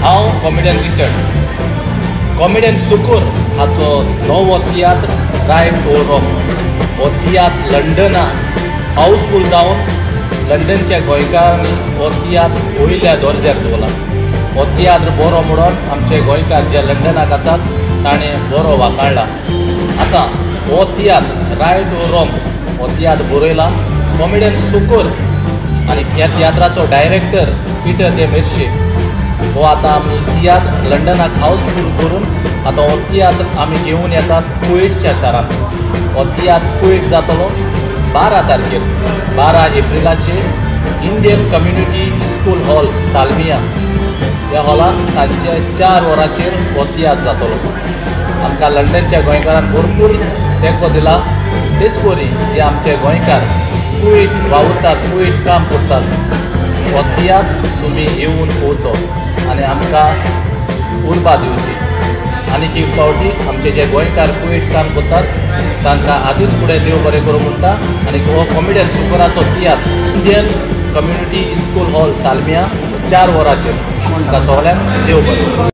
हांव comedian Richard comedian Sukkur हाचो नवो तियात्र रायट ओ रॉंग हो तियात्र लंडना हाऊसफुल जावन लंडनच्या गोंयकारांनी हो तियात्र वयल्या दर्ज्यार दवरला। हो तियात्र बरो म्हणून आमचे गोंयकार जे लंडनाक आसात ताणें बरो वाखाणला। आतां हो तियात्र रायट ओ रॉंग हो तियात्र बरयला कॉमेडियन सुकूर आनी ह्या तियात्राचो डायरेक्टर पिटर दे मिर्शे। हो आतां आमी तियात्र लंडनाक हाऊसफुल करून आतां हो तियात्र आमी घेवन येतात कुवेटच्या शारांत। हो तियात्र कुवेट जातलो 12 तारखेर 12 एप्रिलाचेर Indian community school hall Salmiya ह्या हॉलांत सांजचे 4 वरांचेर हो तियात्र जातलो। आमकां लंडनच्या गोंयकारांक भरपूर तेंको दिला। तेच परी जे आमचे गोंयकार कुवेट वावुरतात कुवेट काम करतात हो तियात्र तुमी येवन पळोवचो आनी आमकां उर्बा दिवची। आनीक एक फावटी आमचे जे गोंयकार कुवेट काम करतात तांकां आदींच फुडें देव बरें करूं म्हणटा। आनी हो कॉमेडियन सुकूराचो tiatr Indian community school hall Salmiya 4 वरांचेर सगळ्यांक देव बरें करूं।